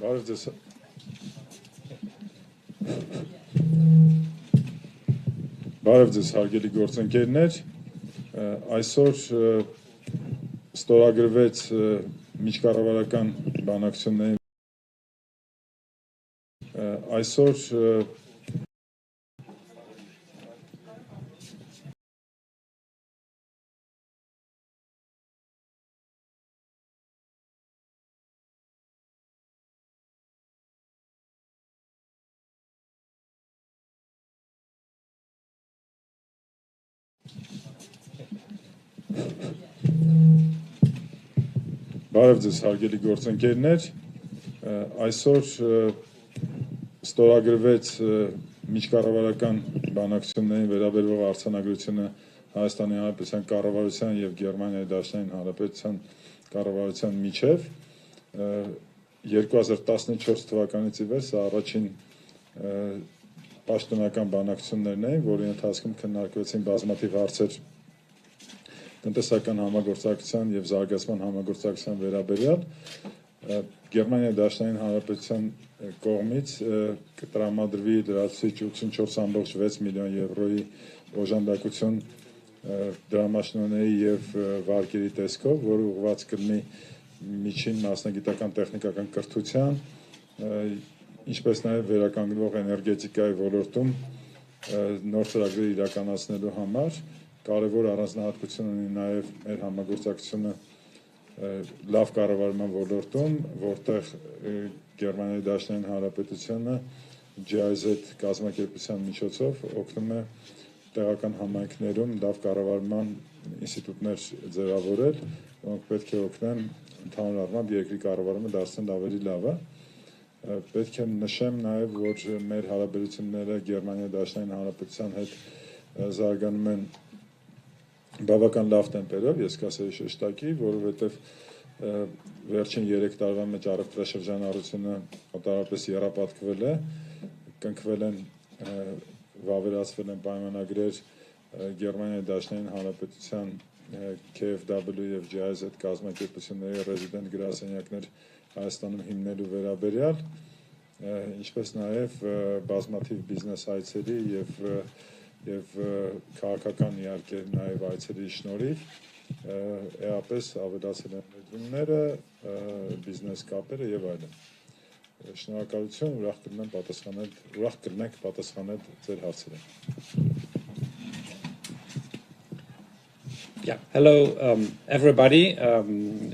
Բարև ձեզ հարգելի գործընկերներ, այսօր ստորագրվեց միջկառավարական բանակցությունների այսօր Բարև ձեզ հարգելի գործընկերներ, այսօր ստորագրվեց միջկառավարական բանակցություններին վերաբերող արձանագրությունը Հայաստանի Հանրապետության կառավարության եւ Գերմանիայի Դաշնային Հանրապետության կառավարության միջև 2014 թվականից ի վեր սա առաջին պաշտոնական բանակցություններն էին, որի ընթացքում քննարկվեցին բազմաթիվ հարցեր տնտեսական համագործակցության եւ զարգացման համագործակցության վերաբերյալ Գերմանիայի Դաշնային Հանրապետության կողմից կտրամադրվի լրացուցիչ 84.6 միլիոն եվրոյի օժանդակություն դրամաշնորհների եւ վարկերի տեսքով, որը ուղղված կլինի միջին մասնագիտական տեխնիկական կրթության, ինչպես նաեւ վերականգնվող էներգետիկայի ոլորտում նոր ծրագրեր իրականացնելու համար կարևոր առանձնահատկություն ունի նաև մեր համագործակցությունը լավ կառավարման ոլորտում, որտեղ Գերմանիայի Դաշնային Հանրապետությունը GIZ կազմակերպության միջոցով օգնում է տեղական համայնքներում լավ կառավարման ինստիտուտներ ձևավորել, որոնք պետք է օգնեն ընդհանուր առմամբ երկրի կառավարումը դարձնել ավելի լավը։ Պետք է նշեմ նաև, որ մեր հարաբերությունները Գերմանիայի Դաշնային Հանրապետության հետ զարգանում են բավական լավ տեմպերով, ես կասեի շեշտակի, որովհետև վերջին 3 տարվա մեջ առևտրաշրջանառությունը մոտավորապես եռապատկվել է, կնքվել են, վավերացվել են պայմանագրեր Գերմանիայի Դաշնային Հանրապետության KfW եւ GIZ կազմակերպությունների ռեզիդենտ գրասենյակներ Հայաստանում հիմնելու վերաբերյալ, ինչպես նաև բազմաթիվ բիզնես այցերի եւ քաղաքական իհարկե նաև այցերի շնորհիվ էապես ավելացել են ներդրումները, բիզնես կապերը եւ այլն։ Շնորհակալություն, ուրախ կլինենք պատասխանել ձեր հարցերին։ Yeah, hello everybody.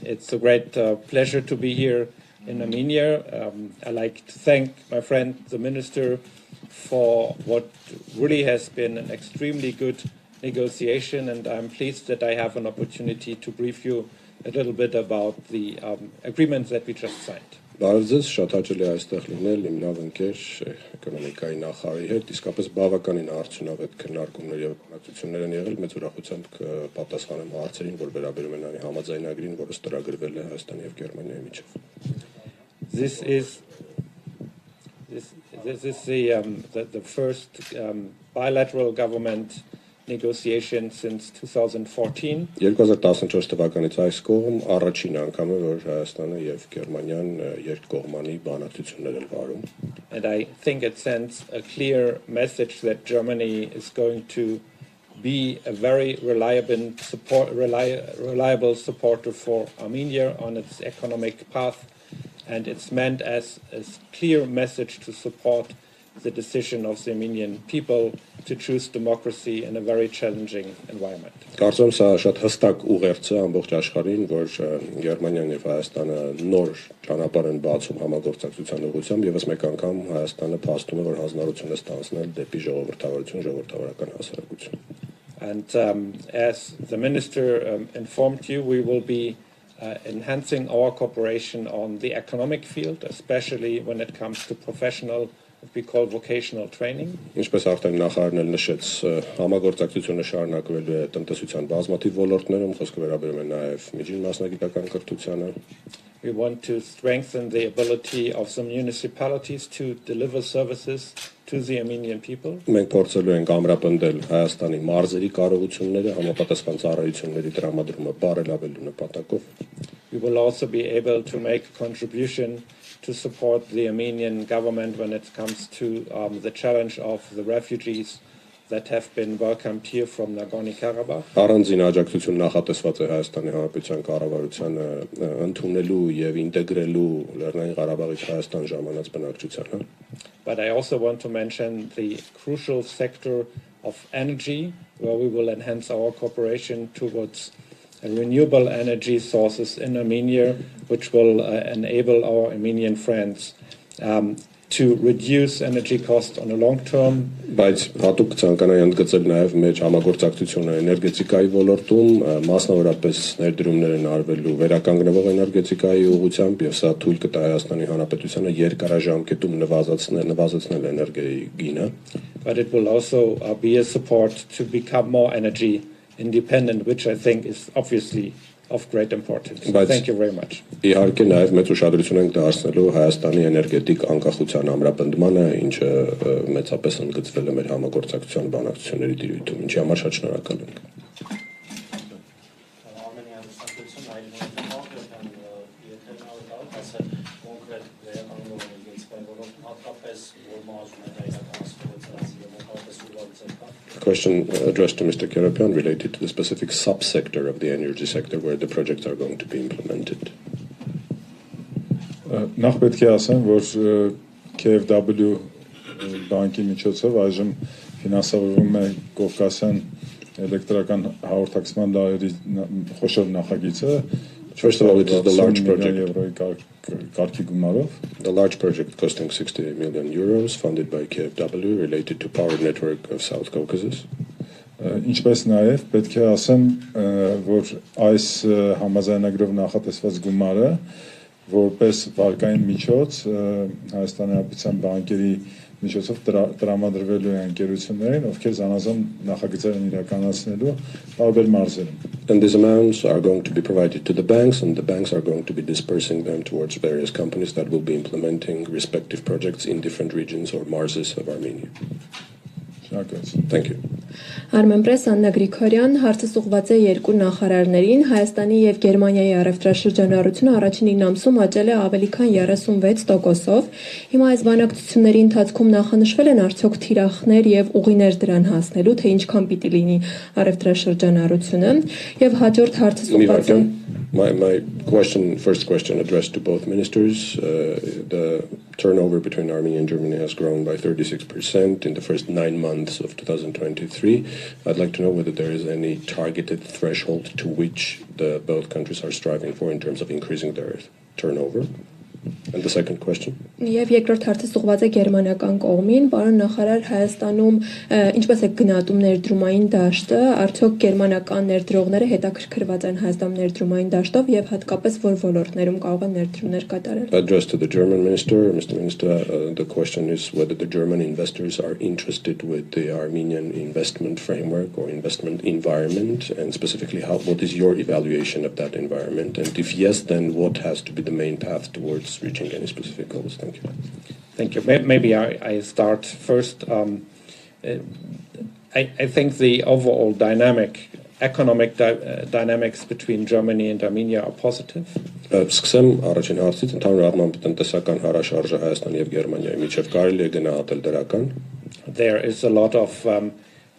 It's a great pleasure to be here in Armenia. I'd like to thank my friend, the minister, for what really has been an extremely good negotiation, and I'm pleased that I have an opportunity to brief you a little bit about the agreements that we just signed. Բարև ձեզ, շատ հաճելի է այստեղ լինել իմ լավ ընկեր էկոնոմիկայի նախարարի հետ, իսկապես բավականին արդյունավետ քննարկումներ եւ բանակցություններ են եղել, մեծ ուրախությամբ կպատասխանեմ հարցերին, որ վերաբերում են այն համաձայնագրին, որը ստորագրվել է Հայաստանի եւ Գերմանիայի միջեւ։ This is the first bilateral government negotiation since 2014. 2014 թվականից այս կողմ առաջին անգամ է, որ Հայաստանը եւ Գերմանիան երկկողմանի բանակցություններ են վարում։ And I think it sends a clear message that Germany is going to be a very reliable supporter for Armenia on its economic path, and it's meant as a clear message to support the decision of the Armenian people to choose democracy in a very challenging environment. Կարծում եմ սա շատ հստակ ուղերձ է ամբողջ աշխարհին, որ Գերմանիան եւ Հայաստանը նոր ճանապարհ են բացում համագործակցության ուղղությամբ, եւս մեկ անգամ Հայաստանը փաստում է, որ հանձնարարություն է ստանձնել դեպի ժողովրդավարություն, ժողովրդավարական հասարակություն։ And as the minister informed you, we will be enhancing our cooperation on the economic field, especially when it comes to professional, what we call vocational training. Ինչպես արդեն նախարարն էլ նշեց, համագործակցությունը շարունակվելու է տնտեսության բազմաթիվ ոլորտներում, խոսքը վերաբերում է նաև միջին մասնագիտական կրթությանը։ We want to strengthen the ability of the municipalities to deliver services to the Armenian people. Մենք փորձելու ենք ամրապնդել Հայաստանի մարզերի կարողությունները համապատասխան ծառայությունների տրամադրումը բարելավելու նպատակով։ We will also be able to make a contribution to support the Armenian government when it comes to the challenge of the refugees that have been welcomed here from Nagorno-Karabakh. Առանձին աջակցություն նախատեսված է Հայաստանի Հանրապետության կառավարությանը ընդունելու եւ ինտեգրելու Լեռնային Ղարաբաղից Հայաստան ժամանած բնակչությանը. But I also want to mention the crucial sector of energy, where we will enhance our cooperation towards renewable energy sources in Armenia, which will enable our Armenian friends to reduce energy costs on a long term. Բայց հատուկ ցանկանայի ընդգծել նաև մեր համագործակցությունը էներգետիկայի ոլորտում, մասնավորապես ներդրումներ են արվելու վերականգնվող էներգետիկայի ուղղությամբ եւ սա թույլ կտա Հայաստանի Հանրապետությանը երկարաժամկետում նվազեցնել էներգիայի գինը. But it will also be a support to become more energy independent, which I think is obviously of great importance. Thank you very much. Իհարկե նաև մեծ ուշադրություն ենք դարձնելու Հայաստանի էներգետիկ անկախության ամրապնդմանը, ինչը մեծապես ընդգծվել է մեր համագործակցության բանակցությունների տիրույթում, ինչի համար շատ շնորհակալ ենք. Question addressed to Mr. Kerapian related to the specific subsector of the energy sector where the projects are going to be implemented. Նախ պետք է ասեմ, որ KfW բանկի միջոցով այժմ ֆինանսավորվում է Կովկասյան էլեկտրական հաղորդակցման լարերի խոշոր նախագիծը. First of all, it is the large project. The large project costing 60 million euros, funded by KfW, related to power network of South Caucasus. Ինչպես նաև պետք է ասեմ, որ այս համաձայնագրով նախատեսված գումարը որպես վարկային միջոց Հայաստանի Հանրապետության բանկերի միջոցով տրամադրվելու է ընկերություններին, ովքեր զանազան նախագծեր են իրականացնելու տարբեր մարզերում. And these amounts are going to be provided to the banks, and the banks are going to be dispersing them towards various companies that will be implementing respective projects in different regions or marzes of Armenia. Thank you. Armenpress Anna Grigoryan հարցը ուղղված է երկու նախարարներին. Հայաստանի եւ Գերմանիայի առևտրաշրջանառությունը առաջին 9 ամսում աճել է ավելի քան 36%-ով. Հիմա այս բանակցությունների ընթացքում նախանշվել են արդյոք թիրախներ եւ ուղիներ դրան հասնելու, թե ինչքան պիտի լինի առևտրաշրջանառությունը եւ հաջորդ հարցը ուղղված է My first question addressed to both ministers. The turnover between Armenia and Germany has grown by 36% in the first 9 months of 2023. I'd like to know whether there is any targeted threshold to which both countries are striving for in terms of increasing their turnover. And the second question. Եվ երկրորդ հարցը ուղղված է գերմանական կողմին, պարոն նախարար, Հայաստանում ինչպես է գնահատում ներդրումային դաշտը, արդյոք գերմանական ներդրողները հետաքրքրված են Հայաստանում ներդրումային դաշտով եւ հատկապես որ ոլորտներում կարող են ներդրումներ կատարել. Addressed to the German minister, Mr. Minister, the question is whether the German investors are interested with the Armenian investment framework or investment environment, and specifically what is your evaluation of that environment, and if yes, then what has to be the main path towards reaching any specific goals? Thank you. Thank you. Maybe I start first. I think the overall economic dynamics between Germany and Armenia are positive. Սկսեմ առաջին հարցից, ընդհանուր առմամբ տնտեսական հարաշարժը Հայաստանի եւ Գերմանիայի միջև կարելի է գնահատել դրական. There is a lot of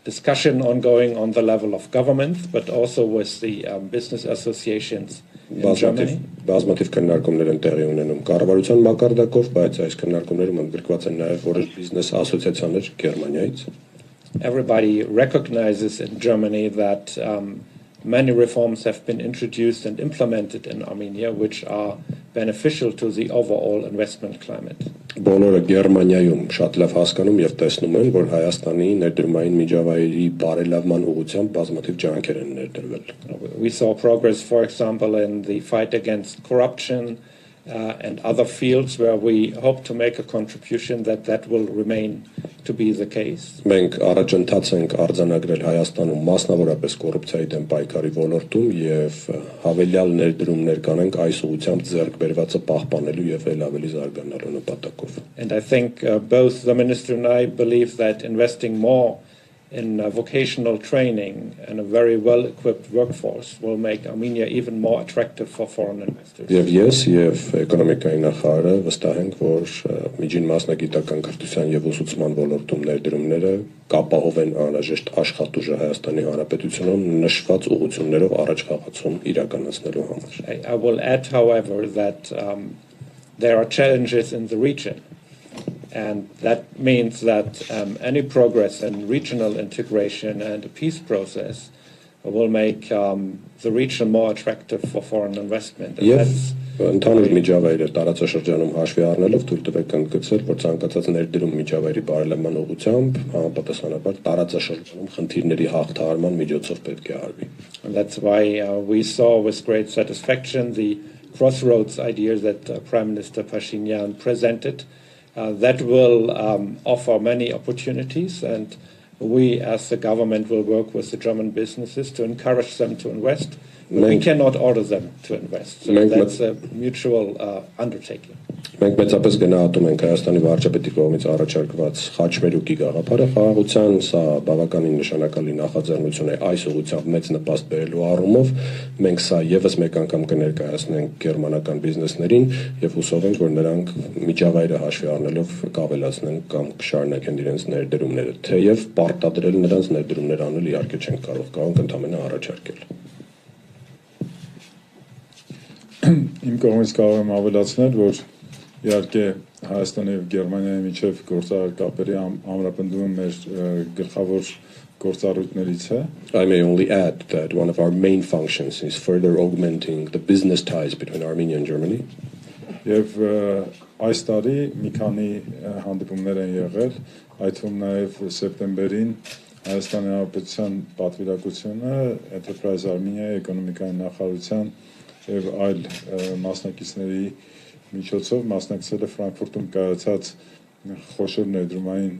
discussion ongoing on the level of government, but also with the business associations. Բազմաթիվ քննարկումներ են տեղի ունենում կառավարության մակարդակով, բայց այս քննարկումներում ընդգրկված են նաև որոշ բիզնես ասոցիացիաներ Գերմանիայից. Everybody recognizes in Germany that many reforms have been introduced and implemented in Armenia, which are beneficial to the overall investment climate. Բոլորը Գերմանիայում շատ լավ հասկանում եւ տեսնում են, որ Հայաստանի ներդրումային միջավայրի բարելավման ուղղությամբ բազմաթիվ ջանքեր են ներդրվել. We saw progress, for example, in the fight against corruption and other fields where we hope to make a contribution that will remain to be the case. Մենք առաջընթաց ենք արձանագրել Հայաստանում մասնավորապես կոռուպցիայի դեմ պայքարի ոլորտում եւ հավելյալ ներդրումներ կանենք այս ուղղությամբ ձեռք բերվածը պահպանելու եւ ել ավելի զարգանալու նպատակով. And I think both the minister and I believe that investing more in vocational training and a very well-equipped workforce will make Armenia even more attractive for foreign investors. Եվ ես եւ էկոնոմիկայի նախարարը վստահ ենք, որ միջին մասնագիտական կրթության եւ ուսուցման ոլորտում ներդրումները կապահովեն անհրաժեշտ աշխատուժը Հայաստանի Հանրապետությունում նշված ուղղություններով առաջ խաղացում իրականացնելու համար. I will add, however, that there are challenges in the region. And that means that any progress in regional integration and a peace process will make the region more attractive for foreign investment. Yes. Ընդհանուր միջավայրը տարածաշրջանում հաշվի առնելով թույլ տվեք ընդգծել, որ ցանկացած ներդրում միջավայրի բարելավման ուղղությամբ համապատասխանաբար տարածաշրջանում խնդիրների հաղթահարման միջոցով պետք է արվի. And that's why we saw with great satisfaction the crossroads ideas that Prime Minister Pashinyan presented. That will offer many opportunities, and we as the government will work with the German businesses to encourage them to invest. We cannot order them to invest, so that's a mutual undertaking. Մենք մեծապես գնահատում ենք Հայաստանի վարչապետի կողմից առաջարկված խաչմերուկի գաղափարը խաղաղության, սա բավականին նշանակալի նախաձեռնություն է այս ուղղությամբ մեծ նպաստ բերելու առումով, մենք սա եւս մեկ անգամ կներկայացնենք գերմանական բիզնեսներին եւ հուսով ենք, որ նրանք միջավայրը հաշվի առնելով կավելացնեն կամ կշարունակեն իրենց ներդրումները, թեև պարտադրել նրանց ներդրումներ անել իհարկե չենք կարող ընդհանրապես առաջարկել. Իմ կողմից կարող եմ ավելացնել, որ իհարկե Հայաստանի եւ Գերմանիայի միջև գործարար կապերի ամրապնդումը մեր գլխավոր գործառույթներից է. I may only add that one of our main functions is further augmenting the business ties between Armenia and Germany. Եվ այս տարի մի քանի հանդիպումներ են եղել, այդ թվում նաեւ սեպտեմբերին Հայաստանի Հանրապետության պատվիրակությունը Enterprise Armenia էկոնոմիկայի նախարարության եւ այլ մասնակիցների միջոցով մասնակցել է Ֆրանկֆուրտում կայացած խոշոր ներդրումային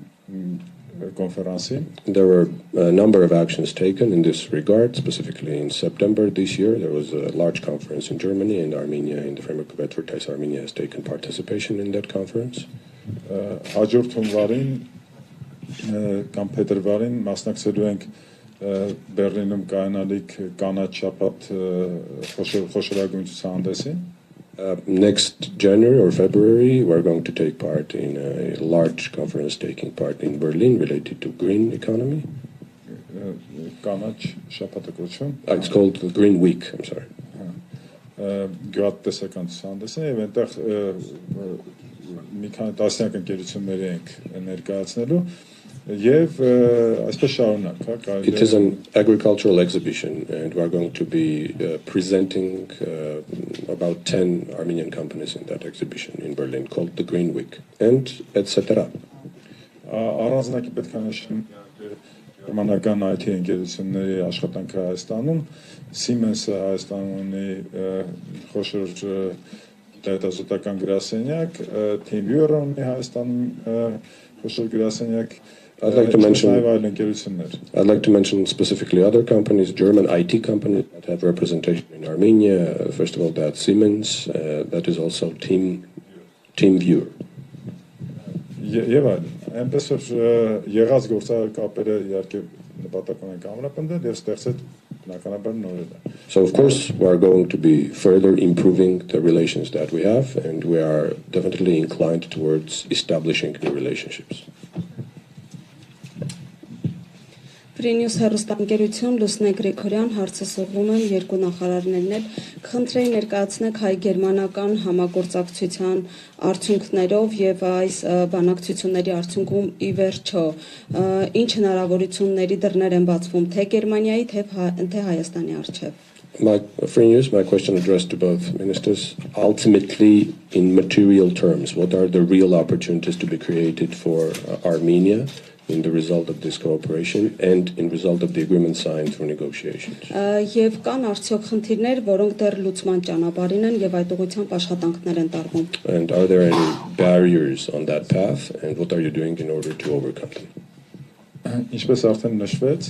կոնֆերանսին. There were a number of actions taken in this regard. Specifically in September this year, there was a large conference in Germany and Armenia in the framework of Advertise Armenia has taken participation in that conference. Հաջորդ հունվարին կամ փետրվարին մասնակցելու ենք Բերլինում կայանալիք կանաչ շաբաթ խոշորագույն ցուցահանդեսին. Next January or February, we're going to take part in a large conference taking part in Berlin related to green economy. Կանաչ շաբաթը կոչվում. It's called the Green Week, I'm sorry. Գյուղատնտեսական ցուցահանդեսն եւ այնտեղ մի քանի տասնյակ ընկերություններ ենք ներկայացնելու. It is an agricultural exhibition, and we are going to be presenting about 10 Armenian companies in that exhibition in Berlin called the Green Week, and etc. Առանձնակի պետք է նշեմ գերմանական IT ընկերությունների աշխատանքը Հայաստանում, Siemens-ը Հայաստանում ունի խոշոր դատազոտական գրասենյակ, TeamViewer-ը ունի Հայաստանում խոշոր գրասենյակ. I'd like to mention specifically other companies, German IT companies that have representation in Armenia. First of all, that's Siemens. That is also TeamViewer. Այնպես որ եղած գործարար կապերը իհարկե նպատակում են կամրապնդել եւ ստեղծել բնականաբար նորերը. So of course we are going to be further improving the relations that we have, and we are definitely inclined towards establishing new relationships. News հեռուստաընկերություն Լուսնե Գրիգորյան հարցասողում եմ երկու նախարարներն էլ խնդրեի ներկայացնեք հայ-գերմանական համագործակցության արդյունքներով եւ այս բանակցությունների արդյունքում ի վերջո ինչ հնարավորությունների դռներ են բացվում թե Գերմանիայի թե Հայաստանի առջեւ. My question addressed to both ministers. Ultimately, in material terms, what are the real opportunities to be created for Armenia in the result of this cooperation and in result of the agreement signed through negotiations? Եվ կան արդյոք խնդիրներ, որոնք դեռ լուծման ճանապարհին են եւ այդ ուղղությամբ աշխատանքներ են տարվում. And are there any barriers on that path, and what are you doing in order to overcome them? Ինչպես արդեն նշվեց,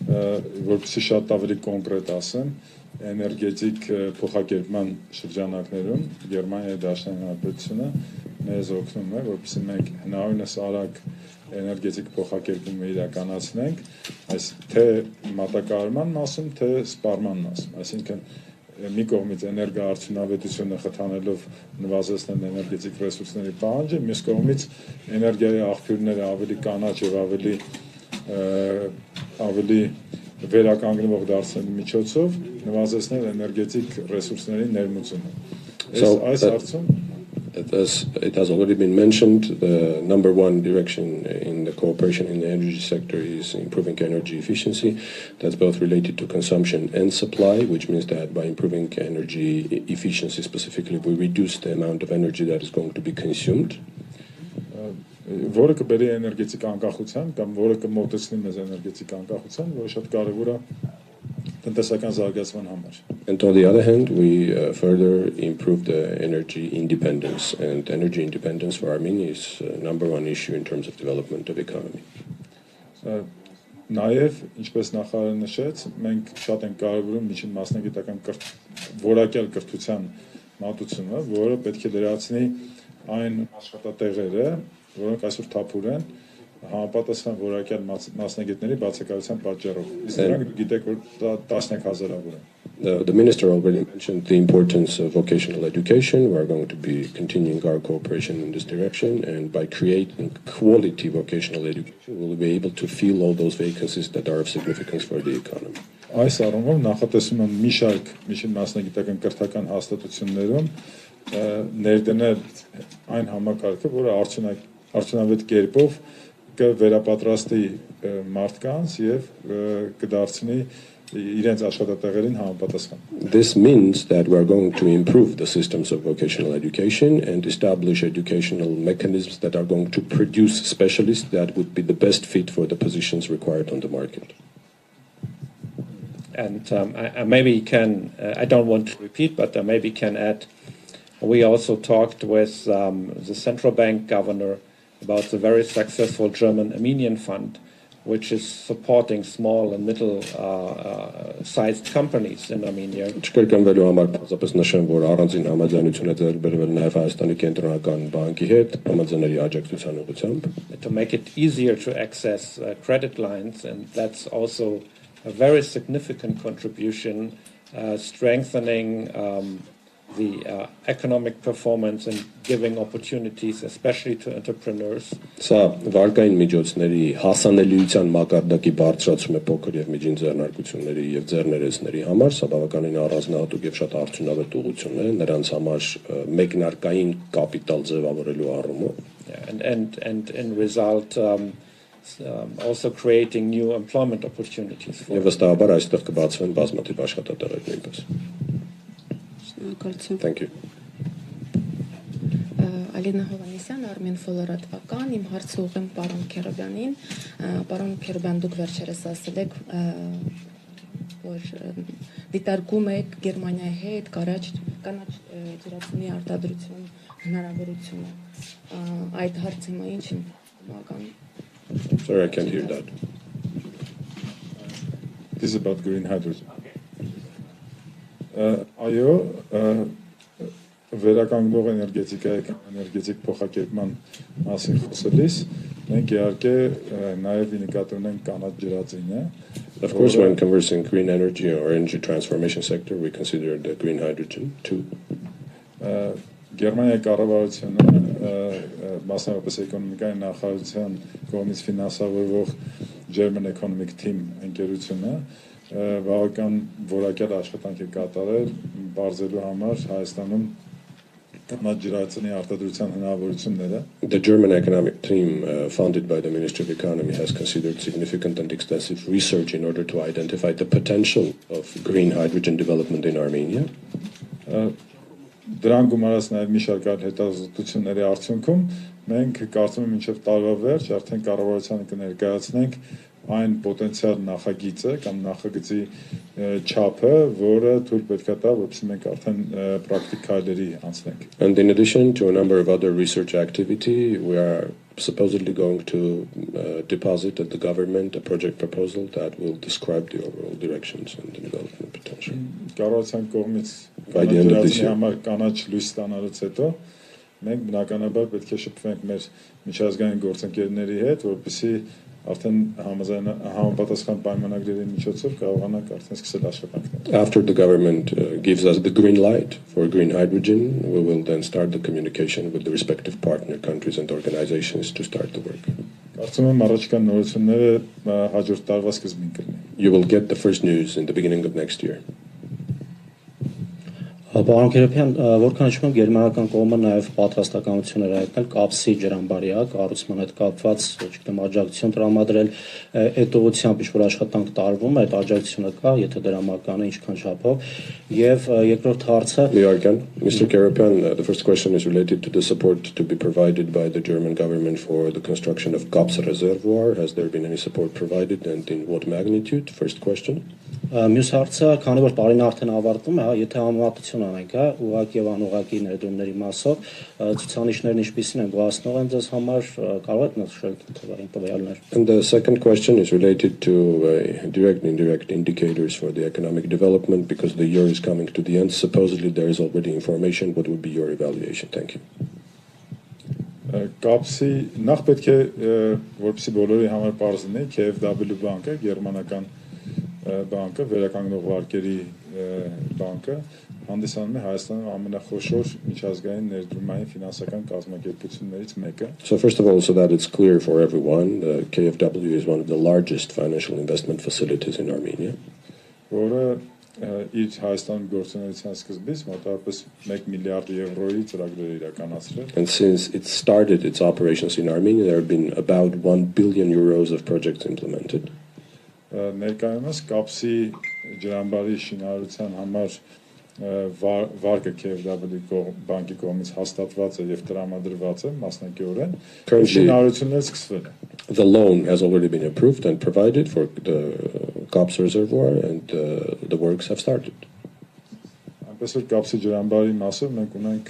որպեսզի շատ ավելի կոնկրետ ասեմ, էներգետիկ փոխակերպման շրջանակներում Գերմանիայի Դաշնային Հանրապետությունը մեզ օգնում է, որպեսզի մենք հնարավորինս արագ էներգետիկ փոխակերպումը իրականացնենք, այս թե մատակարարման մասում, թե սպառման մասում, այսինքն մի կողմից էներգոարդյունավետությունը խթանելով նվազեցնել էներգետիկ ռեսուրսների պահանջը, մյուս կողմից էներգիայի աղբյուրները ավելի կանաչ եւ ավելի վերականգնվող դարձնելու միջոցով նվազեցնել էներգետիկ ռեսուրսների ներմուծումը։ Այս հարցում As it has already been mentioned, the number one direction in the cooperation in the energy sector is improving energy efficiency. That's both related to consumption and supply, which means that by improving energy efficiency specifically, we reduce the amount of energy that is going to be consumed. Որը կբերի էներգետիկ անկախության կամ որը կմոտեցնի մեզ էներգետիկ անկախության, որը շատ կարևոր է տնտեսական զարգացման համար։ And on the other hand, we further improve the energy independence, and energy independence for Armenia is number one issue in terms of development of economy. Նաև, ինչպես նախարարը նշեց, մենք շատ ենք կարևորում միջին մասնագիտական որակյալ կրթության մատուցումը, որը պետք է դրացնի այն աշխատատեղերը, որոնք այսօր թափուր են, համապատասխան որակյալ մասնագետների բացակայության պատճառով։ Իսկ նրանք գիտեք, որ տասնյակ հազարավոր են։ The minister already mentioned the importance of vocational education. We are going to be continuing our cooperation in this direction, and by creating quality vocational education, we will be able to fill all those vacancies that are of significance for the economy. Այս առումով նախատեսում եմ մի շարք միջին մասնագիտական կրթական հաստատություններում ներդնել այն համակարգը, որը արդյունավետ կերպով կվերապատրաստի մարդկանց եւ կդարձնի իրենց աշխատատեղերին համապատասխան. This means that we are going to improve the systems of vocational education and establish educational mechanisms that are going to produce specialists that would be the best fit for the positions required on the market. And I maybe can, I don't want to repeat, but I maybe can add, we also talked with the central bank governor about the very successful German Armenian Fund, which is supporting small and middle-sized companies in Armenia. Չկրկնվելու համար պարզապես նշեմ, որ առանձին համաձայնություն է ձեռք բերվել նաև Հայաստանի կենտրոնական բանկի հետ համաձայնների աջակցության ուղղությամբ. To make it easier to access credit lines, and that's also a very significant contribution, strengthening the economic performance and giving opportunities, especially to entrepreneurs. Սա վարկային միջոցների հասանելիության մակարդակի բարձրացում է փոքր եւ միջին ձեռնարկությունների եւ ձեռներեցների համար, սա բավականին առանձնահատուկ եւ շատ արդյունավետ ուղղություն է նրանց համար մեկնարկային կապիտալ ձևավորելու առումով. And in result also creating new employment opportunities for. Եվ վստահաբար այստեղ կբացվեն բազմաթիվ աշխատատեղեր նույնպես. Thank you. Ալինա Հովանեսյան, Armen Ֆոլորատվական, իմ հարցը ուղղեմ պարոն Քերոբյանին, պարոն Քերոբյան, դուք վերջերս ասել եք, որ դիտարկում եք Գերմանիայի հետ կանաչ ջրածնի արտադրություն հնարավորությունը, այդ հարցը հիմա ինչ է մական։ Sorry, I can't hear that. This is about green hydrogen. Այո, վերականգնող էներգետիկայի էներգետիկ փոխակերպման մասին խոսելիս մենք իհարկե նաև նկատի ունենք կանաչ ջրածինը. Of course, when conversing green energy or energy transformation sector, we consider the green hydrogen too. Գերմանիայի կառավարությունը մասնավորապես էկոնոմիկայի նախարարության կողմից ֆինանսավորվող German Economic Team ընկերությունը բավական որակյալ աշխատանք է կատարել բարձելու համար Հայաստանում կանաչ ջրածնի արտադրության հնարավորությունները. The German economic team funded by the Ministry of Economy has considered significant and extensive research in order to identify the potential of green hydrogen development in Armenia. Դրան գումարած նաև մի շարք այլ հետազոտությունների արդյունքում մենք կարծում եմ մինչև տարվա վերջ արդեն կառավարությանը կներկայացնենք այն պոտենցիալ նախագիծը կամ նախագծի չափը, որը թույլ պետք է տա, որպեսզի մենք արդեն պրակտիկ քայլերի անցնենք. And in addition to a number of other research activity, we are supposedly going to deposit at the government a project proposal that will describe the overall directions and the development potential. Կառավարության կողմից By the end of this year. Կանաչ լույս ստանալուց հետո մենք բնականաբար պետք է շփվենք մեր միջազգային գործընկերների հետ, որպեսզի արդեն համապատասխան պայմանագրերի միջոցով կարողանանք արդեն սկսել աշխատանքները. After the government gives us the green light for green hydrogen, we will then start the communication with the respective partner countries and organizations to start the work. Կարծում եմ առաջիկա նորությունները հաջորդ տարվա սկզբին կլինի. You will get the first news in the beginning of next year. Պարոն Քերոբյան, որքան հիշում եմ, գերմանական կողմը նաև պատրաստականություններ հայտնել կապսի ջրամբարի կառուցման հետ կապված, չգիտեմ, աջակցություն տրամադրել, այդ ուղղությամբ ինչ-որ աշխատանք տարվում է, այդ աջակցությունը կա, եթե դրամական է, ինչքան չափով, եւ երկրորդ հարցը Mr. Keropian, the first question is related to the support to be provided by the German government for the construction of Kaps reservoir. Has there been any support provided and in what magnitude? First question. Մյուս հարցը, քանի որ տարին արդեն ավարտվում է, եթե համեմատություն անենք, ուղղակի եւ անուղղակի ներդրումների մասով, ցուցանիշներն ինչպիսին են, գոհացնող են ձեզ համար, կարող եք նշել տվյալներ։ And the second question is related to direct and indirect indicators for the economic development because the year is coming to the end. Supposedly there is already information. What would be your evaluation? Thank you. Կապսի նախ պետք է որպեսզի բոլորի համար պարզ լինի, KfW բանկը, գերմանական բանկը, վերականգնող վարկերի բանկը հանդիսանում է Հայաստանում ամենախոշոր միջազգային ներդրումային ֆինանսական կազմակերպություններից մեկը. So first of all, so that it's clear for everyone, the KfW is one of the largest financial investment facilities in Armenia. Որը իր Հայաստանում գործունեության սկզբից մոտավորապես 1 միլիարդ եվրոյի ծրագրեր իրականացրել. And since it started its operations in Armenia, there have been about 1 billion euros of projects implemented. Ներկայումս կապսի ջրամբարի շինարարության համար վարկը KfW բանկի կողմից հաստատված է եւ տրամադրված է մասնակիորեն. Շինարարությունները սկսվել են. The loan has already been approved and provided for the Kaps reservoir and the works have started. Այնպես որ կապսի ջրամբարի մասով մենք ունենք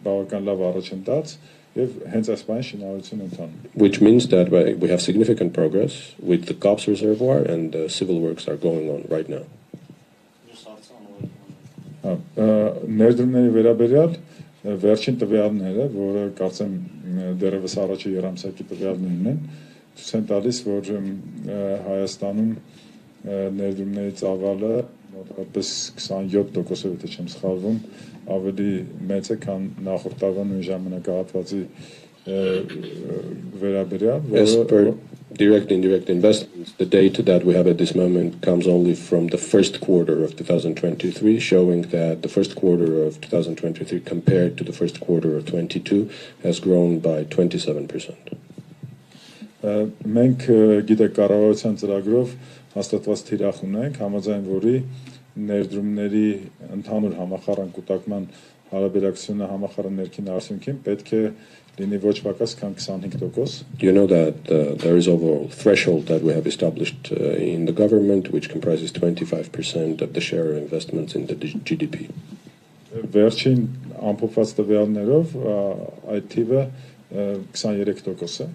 բավական լավ առաջընթաց եւ հենց այս բանը շինարարություն ընթանում. Which means that we have significant progress with the Kaps reservoir and the civil works are going on right now. Ներդրումների վերաբերյալ վերջին տվյալները, որը կարծեմ դեռևս առաջի երամսակի տվյալներն են, ցույց են տալիս, որ Հայաստանում ներդրումների ծավալը մոտավորապես 27%, եթե չեմ սխալվում, ավելի մեծ է, քան նախորդ տարվա նույն ժամանակահատվածի վերաբերյալ, որը direct and indirect investments, the data that we have at this moment comes only from the first quarter of 2023, showing that the first quarter of 2023 compared to the first quarter of 2022 has grown by 27%. Մենք գիտեք կառավարության ծրագրով հաստատված թիրախ ունենք, համաձայն որի ներդրումների ընդհանուր համախառն կուտակման հարաբերակցությունը համախառն ներքին արդյունքին պետք է լինի ոչ պակաս քան 25%. You know that there is overall threshold that we have established in the government, which comprises 25% of the share of investments in the GDP. Վերջին ամփոփված տվյալներով այդ թիվը 23% է.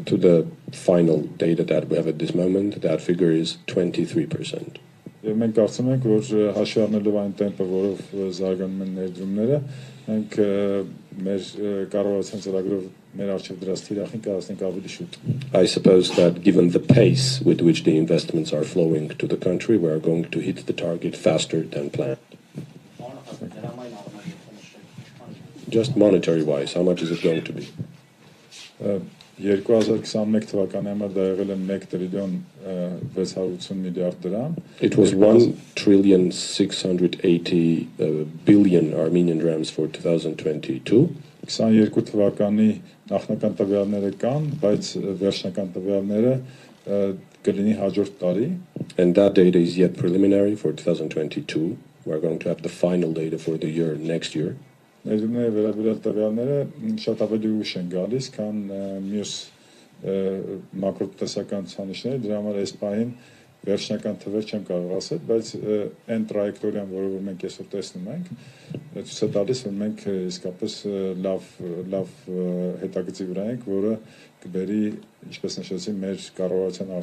To the final data that we have at this moment, that figure is 23%. Եվ մենք կարծում ենք, որ հաշվի առնելով այն տեմպը, որով զարգանում են ներդրումները, մենք մեր կառավարության ծրագրով մեր արժեվ դրած թիրախին կհասնենք ավելի շուտ. I suppose that given the pace with which the investments are flowing to the country, we are going to hit the target faster than planned. Just monetary wise, how much is it going to be? 2021 թվականի համար դա եղել է 1 տրիլիոն 680 միլիարդ դրամ. It was 1,680 billion Armenian drams for 2022. 22 թվականի նախնական տվյալները կան, բայց վերջնական տվյալները կլինի հաջորդ տարի. And that data is yet preliminary for 2022. We are going to have the final data for the year next year. Ներդրումների վերաբերյալ տվյալները շատ ավելի ուշ են գալիս, քան մյուս մակրոտնտեսական ցուցանիշները, դրա համար այս պահին վերջնական թվեր չեմ կարող ասել, բայց այն տրայեկտորիան, որը մենք այսօր տեսնում ենք, ցույց է տալիս, որ մենք իսկապես լավ հետագծի վրա ենք, որը կբերի, ինչպես նշեցի, մեր կառավարության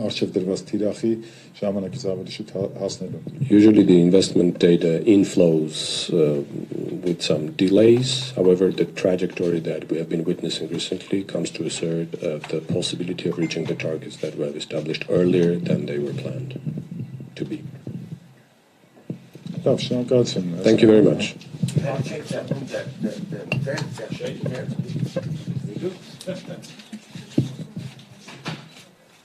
արժեվ դրված թիրախի ժամանակից ավելի շուտ հասնելու։ Usually the investment data inflows with some delays. However, the trajectory that we have been witnessing recently comes to assert the possibility of reaching the targets that we have established earlier than they were planned to be. Thank you very much. Thank you.